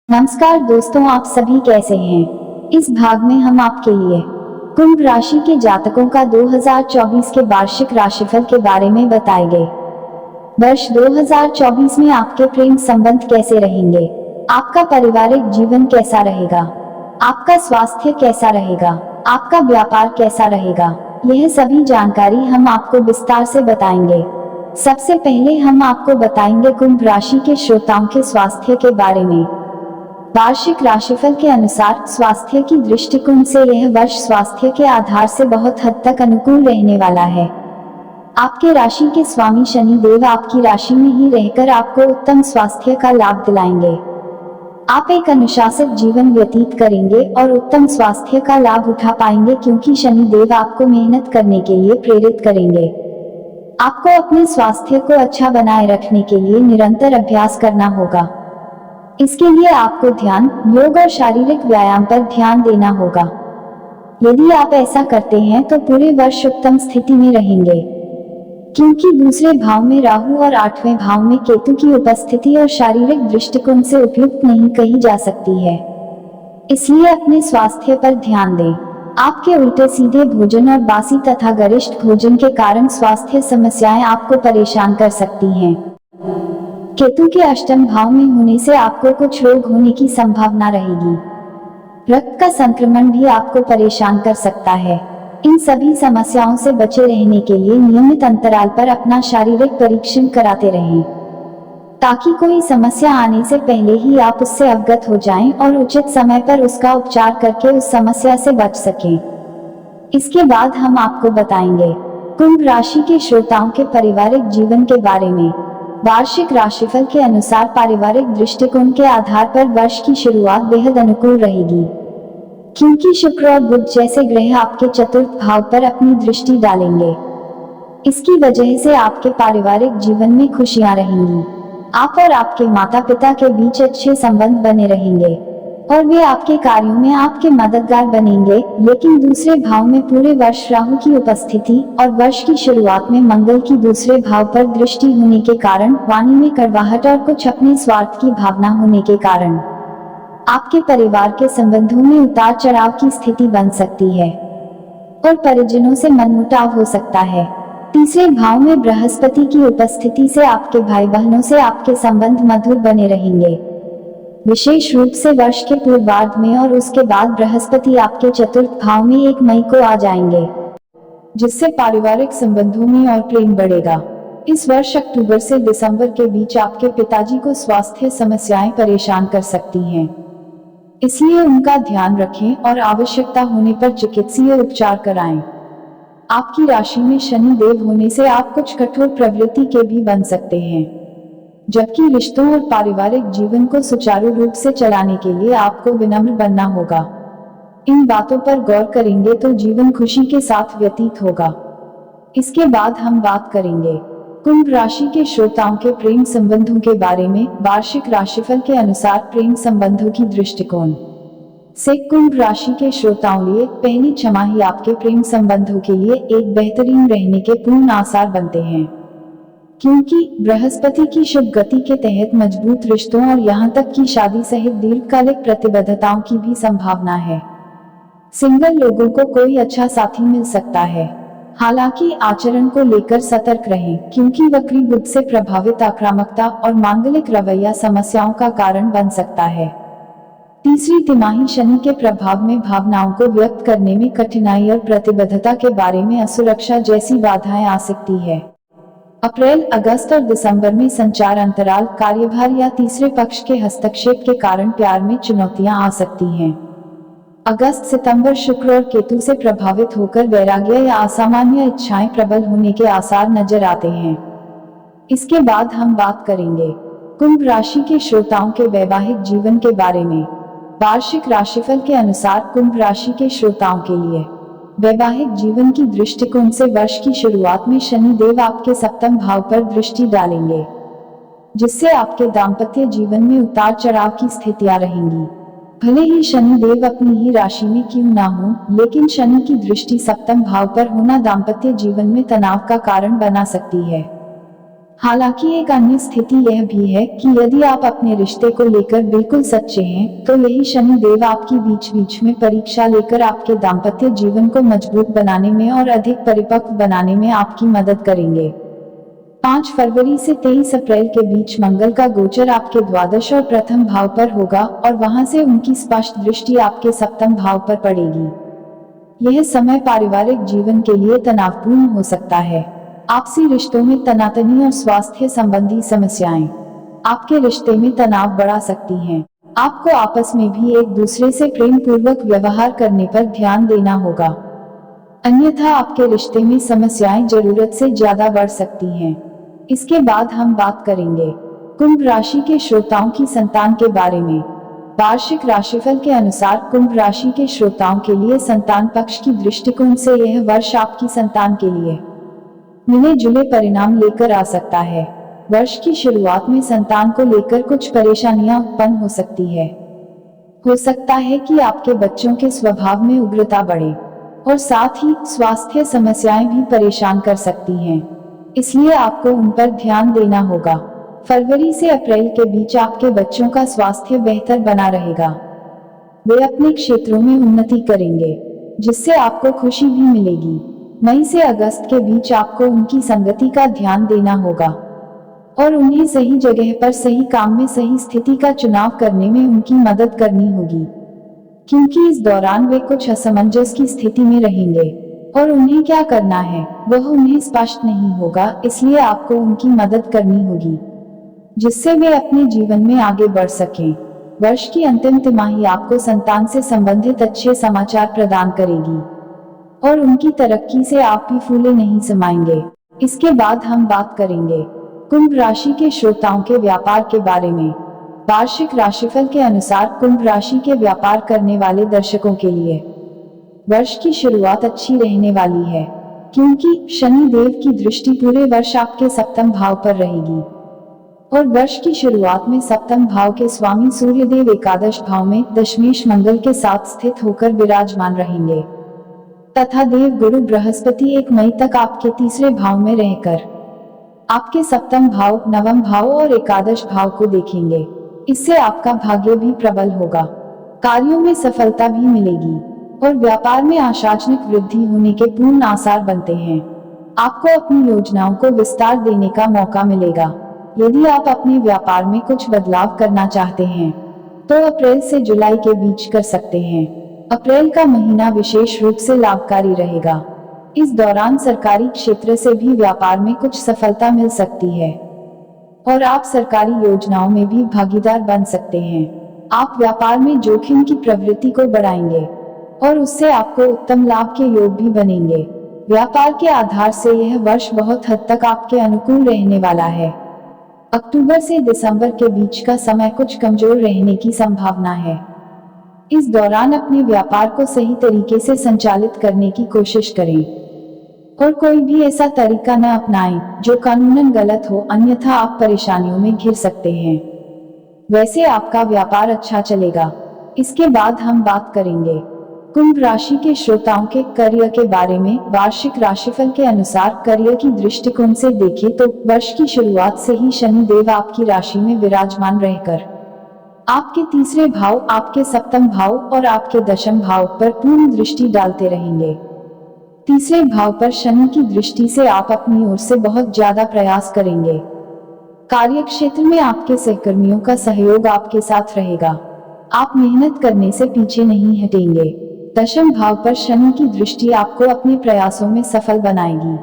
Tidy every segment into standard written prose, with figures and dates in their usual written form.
नमस्कार दोस्तों, आप सभी कैसे हैं। इस भाग में हम आपके लिए कुंभ राशि के जातकों का 2024 के वार्षिक राशिफल के बारे में बताएंगे। वर्ष 2024 में आपके प्रेम संबंध कैसे रहेंगे, आपका पारिवारिक जीवन कैसा रहेगा, आपका स्वास्थ्य कैसा रहेगा, आपका व्यापार कैसा रहेगा, यह सभी जानकारी हम आपको विस्तार से बताएंगे। सबसे पहले हम आपको बताएंगे कुंभ राशि के श्रोताओं के स्वास्थ्य के बारे में। वार्षिक राशिफल के अनुसार स्वास्थ्य की दृष्टिकोण से यह वर्ष स्वास्थ्य के आधार से बहुत हद तक अनुकूल रहने वाला है। आपके राशि के स्वामी शनि देव आपकी राशि में ही रहकर आपको उत्तम स्वास्थ्य का लाभ दिलाएंगे। आप एक अनुशासित जीवन व्यतीत करेंगे और उत्तम स्वास्थ्य का लाभ उठा पाएंगे, क्योंकि शनि देव आपको मेहनत करने के लिए प्रेरित करेंगे। आपको अपने स्वास्थ्य को अच्छा बनाए रखने के लिए निरंतर अभ्यास करना होगा। इसके लिए आपको ध्यान, योग और शारीरिक व्यायाम पर ध्यान देना होगा। यदि आप ऐसा करते हैं तो पूरे वर्ष उत्तम स्थिति में रहेंगे, क्योंकि दूसरे भाव में राहु और 8वें भाव में केतु की उपस्थिति और शारीरिक दृष्टिकोण से उपयुक्त नहीं कही जा सकती है। इसलिए अपने स्वास्थ्य पर ध्यान दें। आपके उल्टे सीधे भोजन और बासी तथा गरिष्ठ भोजन के कारण स्वास्थ्य समस्याएं आपको परेशान कर सकती हैं। केतु के अष्टम भाव में होने से आपको कुछ रोग होने की संभावना रहेगी। रक्त का संक्रमण भी आपको परेशान कर सकता है। इन सभी समस्याओं से बचे रहने के लिए नियमित अंतराल पर अपना शारीरिक परीक्षण कराते रहें, ताकि कोई समस्या आने से पहले ही आप उससे अवगत हो जाएं और उचित समय पर उसका उपचार करके उस समस्या से बच सकें। इसके बाद हम आपको बताएंगे कुंभ राशि के श्रोताओं के पारिवारिक जीवन के बारे में। वार्षिक राशिफल के अनुसार पारिवारिक दृष्टिकोण के आधार पर वर्ष की शुरुआत बेहद अनुकूल रहेगी, क्योंकि शुक्र और बुध जैसे ग्रह आपके चतुर्थ भाव पर अपनी दृष्टि डालेंगे। इसकी वजह से आपके पारिवारिक जीवन में खुशियां रहेंगी। आप और आपके माता पिता के बीच अच्छे संबंध बने रहेंगे और वे आपके कार्यों में आपके मददगार बनेंगे। लेकिन दूसरे भाव में पूरे वर्ष राहु की उपस्थिति और वर्ष की शुरुआत में मंगल की दूसरे भाव पर दृष्टि होने के कारण वाणी में कड़वाहट और कुछ अपने स्वार्थ की भावना होने के कारण आपके परिवार के संबंधों में उतार चढ़ाव की स्थिति बन सकती है और परिजनों से मनमुटाव हो सकता है। तीसरे भाव में बृहस्पति की उपस्थिति से आपके भाई बहनों से आपके संबंध मधुर बने रहेंगे, विशेष रूप से वर्ष के पूर्वार्ध में, और उसके बाद बृहस्पति आपके चतुर्थ भाव में 1 मई को आ जाएंगे, जिससे पारिवारिक संबंधों में और प्रेम बढ़ेगा। इस वर्ष अक्टूबर से दिसंबर के बीच आपके पिताजी को स्वास्थ्य समस्याएं परेशान कर सकती हैं, इसलिए उनका ध्यान रखें और आवश्यकता होने पर चिकित्सीय उपचार कराएं। आपकी राशि में शनि देव होने से आप कुछ कठोर प्रवृत्ति के भी बन सकते हैं, जबकि रिश्तों और पारिवारिक जीवन को सुचारू रूप से चलाने के लिए आपको विनम्र बनना होगा। इन बातों पर गौर करेंगे तो जीवन खुशी के साथ व्यतीत होगा। इसके बाद हम बात करेंगे कुंभ राशि के श्रोताओं के प्रेम संबंधों के बारे में। वार्षिक राशिफल के अनुसार प्रेम संबंधों की दृष्टिकोण से कुंभ राशि के श्रोताओं लिए पहली छमाही आपके प्रेम संबंधों के लिए एक बेहतरीन रहने के पूर्ण आसार बनते हैं, क्योंकि बृहस्पति की शुभ गति के तहत मजबूत रिश्तों और यहां तक कि शादी सहित दीर्घकालिक प्रतिबद्धताओं की भी संभावना है। सिंगल लोगों को कोई अच्छा साथी मिल सकता है। हालांकि आचरण को लेकर सतर्क रहें, क्योंकि वक्री बुध से प्रभावित आक्रामकता और मांगलिक रवैया समस्याओं का कारण बन सकता है। तीसरी तिमाही शनि के प्रभाव में भावनाओं को व्यक्त करने में कठिनाई और प्रतिबद्धता के बारे में असुरक्षा जैसी बाधाएं आ सकती है। अप्रैल, अगस्त और दिसंबर में संचार अंतराल, कार्यभार या तीसरे पक्ष के हस्तक्षेप के कारण प्यार में चुनौतियां आ सकती हैं। अगस्त सितंबर शुक्र और केतु से प्रभावित होकर वैराग्य या असामान्य इच्छाएं प्रबल होने के आसार नजर आते हैं। इसके बाद हम बात करेंगे कुंभ राशि के श्रोताओं के वैवाहिक जीवन के बारे में। वार्षिक राशिफल के अनुसार कुंभ राशि के श्रोताओं के लिए वैवाहिक जीवन की दृष्टिकोण से वर्ष की शुरुआत में शनि देव आपके सप्तम भाव पर दृष्टि डालेंगे, जिससे आपके दाम्पत्य जीवन में उतार चढ़ाव की स्थितियां रहेंगी। भले ही शनि देव अपनी ही राशि में क्यों ना हो, लेकिन शनि की दृष्टि सप्तम भाव पर होना दाम्पत्य जीवन में तनाव का कारण बना सकती है। हालांकि एक अन्य स्थिति यह भी है कि यदि आप अपने रिश्ते को लेकर बिल्कुल सच्चे हैं, तो यही शनि देव आपकी बीच बीच में परीक्षा लेकर आपके दाम्पत्य जीवन को मजबूत बनाने में और अधिक परिपक्व बनाने में आपकी मदद करेंगे। 5 फरवरी से 23 अप्रैल के बीच मंगल का गोचर आपके द्वादश और प्रथम भाव पर होगा और वहां से उनकी स्पष्ट दृष्टि आपके सप्तम भाव पर पड़ेगी। यह समय पारिवारिक जीवन के लिए तनावपूर्ण हो सकता है। आपसी रिश्तों में तनातनी और स्वास्थ्य संबंधी समस्याएं आपके रिश्ते में तनाव बढ़ा सकती हैं। आपको आपस में भी एक दूसरे से प्रेम पूर्वक व्यवहार करने पर ध्यान देना होगा, अन्यथा आपके रिश्ते में समस्याएं जरूरत से ज्यादा बढ़ सकती हैं। इसके बाद हम बात करेंगे कुंभ राशि के श्रोताओं की संतान के बारे में। वार्षिक राशिफल के अनुसार कुंभ राशि के श्रोताओं के लिए संतान पक्ष की दृष्टिकोण से यह वर्ष आपकी संतान के लिए मिले जुले परिणाम लेकर आ सकता है। वर्ष की शुरुआत में संतान को लेकर कुछ परेशानियां उत्पन्न हो सकती है। हो सकता है कि आपके बच्चों के स्वभाव में उग्रता बढ़े और साथ ही स्वास्थ्य समस्याएं भी परेशान कर सकती हैं, इसलिए आपको उन पर ध्यान देना होगा। फरवरी से अप्रैल के बीच आपके बच्चों का स्वास्थ्य बेहतर बना रहेगा। वे अपने क्षेत्रों में उन्नति करेंगे, जिससे आपको खुशी भी मिलेगी। मई से अगस्त के बीच आपको उनकी संगति का ध्यान देना होगा और उन्हें सही जगह पर सही काम में सही स्थिति का चुनाव करने में उनकी मदद करनी होगी, क्योंकि इस दौरान वे कुछ असमंजस की स्थिति में रहेंगे और उन्हें क्या करना है वह उन्हें स्पष्ट नहीं होगा। इसलिए आपको उनकी मदद करनी होगी, जिससे वे अपने जीवन में आगे बढ़ सकें। वर्ष की अंतिम तिमाही आपको संतान से संबंधित अच्छे समाचार प्रदान करेगी और उनकी तरक्की से आप भी फूले नहीं समाएंगे। इसके बाद हम बात करेंगे कुंभ राशि के श्रोताओं के व्यापार के बारे में। वार्षिक राशिफल के अनुसार कुंभ राशि के व्यापार करने वाले दर्शकों के लिए वर्ष की शुरुआत अच्छी रहने वाली है, क्योंकि शनि देव की दृष्टि पूरे वर्ष आपके सप्तम भाव पर रहेगी और वर्ष की शुरुआत में सप्तम भाव के स्वामी सूर्यदेव एकादश भाव में दशमेश मंगल के साथ स्थित होकर विराजमान रहेंगे तथा देव गुरु बृहस्पति 1 मई तक आपके तीसरे भाव में रहकर आपके सप्तम भाव, नवम भाव और एकादश भाव को देखेंगे। इससे आपका भाग्य भी प्रबल होगा, कार्यों में सफलता भी मिलेगी और व्यापार में आशाजनक वृद्धि होने के पूर्ण आसार बनते हैं। आपको अपनी योजनाओं को विस्तार देने का मौका मिलेगा। यदि आप अपने व्यापार में कुछ बदलाव करना चाहते हैं तो अप्रैल से जुलाई के बीच कर सकते हैं। अप्रैल का महीना विशेष रूप से लाभकारी रहेगा। इस दौरान सरकारी क्षेत्र से भी व्यापार में कुछ सफलता मिल सकती है और आप सरकारी योजनाओं में भी भागीदार बन सकते हैं। आप व्यापार में जोखिम की प्रवृत्ति को बढ़ाएंगे और उससे आपको उत्तम लाभ के योग भी बनेंगे। व्यापार के आधार से यह वर्ष बहुत हद तक आपके अनुकूल रहने वाला है। अक्टूबर से दिसंबर के बीच का समय कुछ कमजोर रहने की संभावना है। इस दौरान अपने व्यापार को सही तरीके से संचालित करने की कोशिश करें और कोई भी ऐसा तरीका न अपनाएं जो कानूनन गलत हो, अन्यथा आप परेशानियों में घिर सकते हैं। वैसे आपका व्यापार अच्छा चलेगा। इसके बाद हम बात करेंगे कुंभ राशि के श्रोताओं के करियर के बारे में। वार्षिक राशिफल के अनुसार करियर की दृष्टिकोण से देखें तो वर्ष की शुरुआत से ही शनि देव आपकी राशि में विराजमान रहकर आपके तीसरे भाव, आपके सप्तम भाव और आपके दशम भाव पर पूर्ण दृष्टि डालते रहेंगे। तीसरे भाव पर शनि की दृष्टि से आप अपनी ओर से बहुत ज्यादा प्रयास करेंगे। कार्य क्षेत्र में आपके सहकर्मियों का सहयोग आपके साथ रहेगा। आप मेहनत करने से पीछे नहीं हटेंगे। दशम भाव पर शनि की दृष्टि आपको अपने प्रयासों में सफल बनाएगी।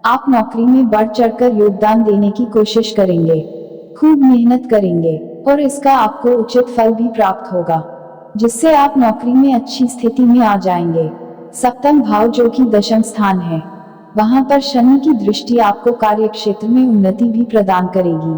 आप नौकरी में बढ़ चढ़कर योगदान देने की कोशिश करेंगे, खूब मेहनत करेंगे और इसका आपको उचित फल भी प्राप्त होगा, जिससे आप नौकरी में अच्छी स्थिति में आ जाएंगे। सप्तम भाव जो कि दशम स्थान है, वहां पर शनि की दृष्टि आपको कार्य क्षेत्र में उन्नति भी प्रदान करेगी।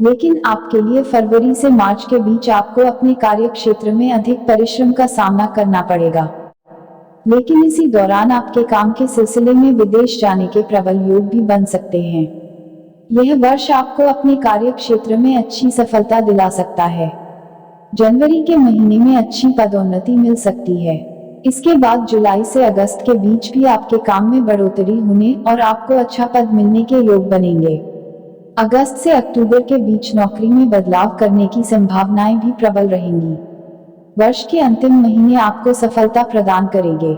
लेकिन आपके लिए फरवरी से मार्च के बीच आपको अपने कार्य क्षेत्र में अधिक परिश्रम का सामना करना पड़ेगा। लेकिन इसी दौरान आपके काम के सिलसिले में विदेश जाने के प्रबल योग भी बन सकते हैं। यह वर्ष आपको अपने कार्य क्षेत्र में अच्छी सफलता दिला सकता है। जनवरी के महीने में अच्छी पदोन्नति मिल सकती है। इसके बाद जुलाई से अगस्त के बीच भी आपके काम में बढ़ोतरी होने और आपको अच्छा पद मिलने के योग बनेंगे। अगस्त से अक्टूबर के बीच नौकरी में बदलाव करने की संभावनाएं भी प्रबल रहेंगी। वर्ष के अंतिम महीने आपको सफलता प्रदान करेंगे।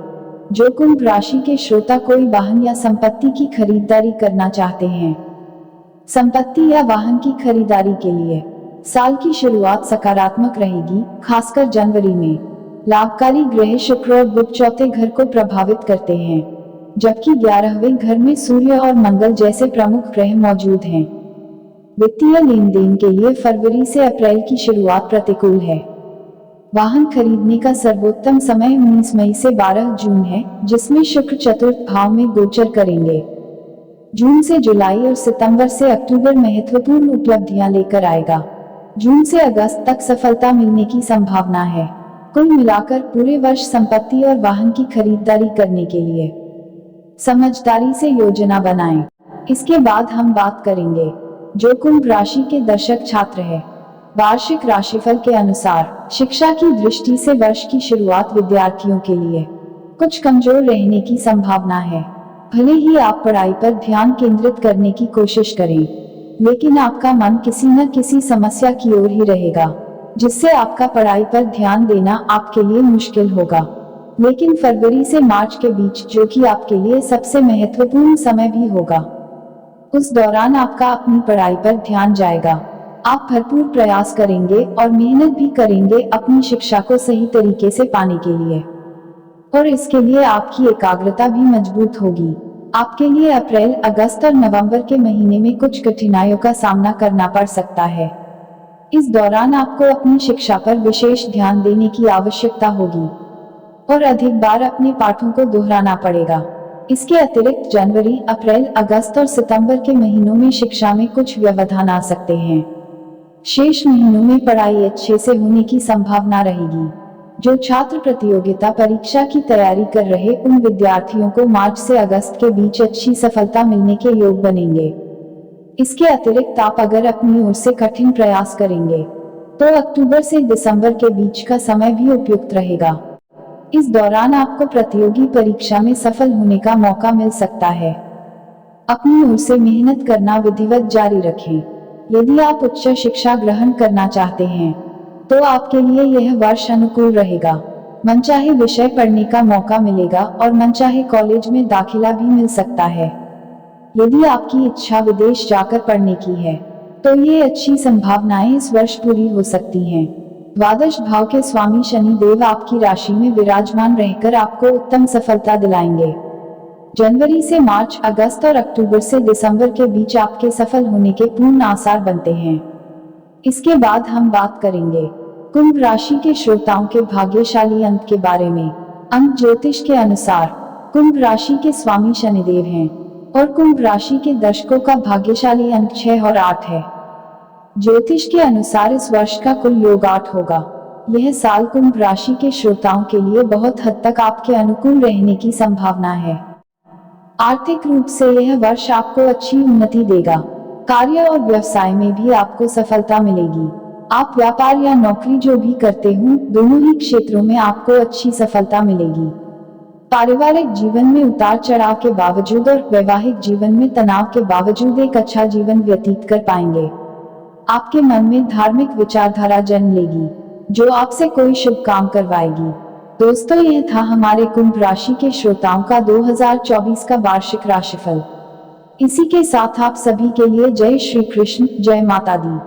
जो कुंभ राशि के श्रोता कोई वाहन या संपत्ति की खरीदारी करना चाहते हैं, संपत्ति या वाहन की खरीदारी के लिए साल की शुरुआत सकारात्मक रहेगी, खासकर जनवरी में। लाभकारी ग्रह शुक्र और बुध चौथे घर को प्रभावित करते हैं, जबकि 11वें घर में सूर्य और मंगल जैसे प्रमुख ग्रह मौजूद हैं। वित्तीय लेन देन के लिए फरवरी से अप्रैल की शुरुआत प्रतिकूल है। वाहन खरीदने का सर्वोत्तम समय 19 मई से 12 जून है, जिसमें शुक्र चतुर्थ भाव में गोचर करेंगे। जून से जुलाई और सितंबर से अक्टूबर महत्वपूर्ण उपलब्धियां लेकर आएगा। जून से अगस्त तक सफलता मिलने की संभावना है। कुल मिलाकर पूरे वर्ष संपत्ति और वाहन की खरीदारी करने के लिए समझदारी से योजना बनाएं। इसके बाद हम बात करेंगे जो कुंभ राशि के दर्शक छात्र है। वार्षिक राशिफल के अनुसार शिक्षा की दृष्टि से वर्ष की शुरुआत विद्यार्थियों के लिए कुछ कमजोर रहने की संभावना है। भले ही आप पढ़ाई पर ध्यान केंद्रित करने की कोशिश करें, लेकिन आपका मन किसी न किसी समस्या की ओर ही रहेगा, जिससे आपका पढ़ाई पर ध्यान देना आपके लिए मुश्किल होगा। लेकिन फरवरी से मार्च के बीच, जो कि आपके लिए सबसे महत्वपूर्ण समय भी होगा, उस दौरान आपका अपनी पढ़ाई पर ध्यान जाएगा। आप भरपूर प्रयास करेंगे और मेहनत भी करेंगे अपनी शिक्षा को सही तरीके से पाने के लिए, और इसके लिए आपकी एकाग्रता भी मजबूत होगी। आपके लिए अप्रैल, अगस्त और नवंबर के महीने में कुछ कठिनाइयों का सामना करना पड़ सकता है। इस दौरान आपको अपनी शिक्षा पर विशेष ध्यान देने की आवश्यकता होगी और अधिक बार अपने पाठों को दोहराना पड़ेगा। इसके अतिरिक्त जनवरी, अप्रैल, अगस्त और सितंबर के महीनों में शिक्षा में कुछ व्यवधान आ सकते हैं। शेष महीनों में पढ़ाई अच्छे से होने की संभावना रहेगी। जो छात्र प्रतियोगिता परीक्षा की तैयारी कर रहे उन विद्यार्थियों को मार्च से अगस्त के बीच अच्छी सफलता मिलने के योग बनेंगे। इसके अतिरिक्त आप अगर अपनी ओर से कठिन प्रयास करेंगे तो अक्टूबर से दिसंबर के बीच का समय भी उपयुक्त रहेगा। इस दौरान आपको प्रतियोगी परीक्षा में सफल होने का मौका मिल सकता है। अपनी ओर से मेहनत करना विधिवत जारी रखें। यदि आप उच्च शिक्षा ग्रहण करना चाहते हैं तो आपके लिए यह वर्ष अनुकूल रहेगा। मनचाहे विषय पढ़ने का मौका मिलेगा और मनचाहे कॉलेज में दाखिला भी मिल सकता है। यदि आपकी इच्छा विदेश जाकर पढ़ने की है तो ये अच्छी संभावनाएं इस वर्ष पूरी हो सकती हैं। द्वादश भाव के स्वामी शनि देव आपकी राशि में विराजमान रहकर आपको उत्तम सफलता दिलाएंगे। जनवरी से मार्च, अगस्त और अक्टूबर से दिसंबर के बीच आपके सफल होने के पूर्ण आसार बनते हैं। इसके बाद हम बात करेंगे कुंभ राशि के श्रोताओं के भाग्यशाली अंक के बारे में। अंक ज्योतिष के अनुसार कुंभ राशि के स्वामी शनिदेव हैं और कुंभ राशि के दर्शकों का भाग्यशाली अंक 6 और 8 है। ज्योतिष के अनुसार इस वर्ष का कुल योग 8 होगा। यह साल कुंभ राशि के श्रोताओं के लिए बहुत हद तक आपके अनुकूल रहने की संभावना है। आर्थिक रूप से यह वर्ष आपको अच्छी उन्नति देगा। कार्य और व्यवसाय में भी आपको सफलता मिलेगी। आप व्यापार या नौकरी जो भी करते हो, दोनों ही क्षेत्रों में आपको अच्छी सफलता मिलेगी। पारिवारिक जीवन में उतार चढ़ाव के बावजूद और वैवाहिक जीवन में तनाव के बावजूद एक अच्छा जीवन व्यतीत कर पाएंगे। आपके मन में धार्मिक विचारधारा जन्म लेगी जो आपसे कोई शुभ काम करवाएगी। दोस्तों, यह था हमारे कुंभ राशि के श्रोताओं का 2024 का वार्षिक राशिफल। इसी के साथ आप सभी के लिए जय श्री कृष्ण, जय माता दी।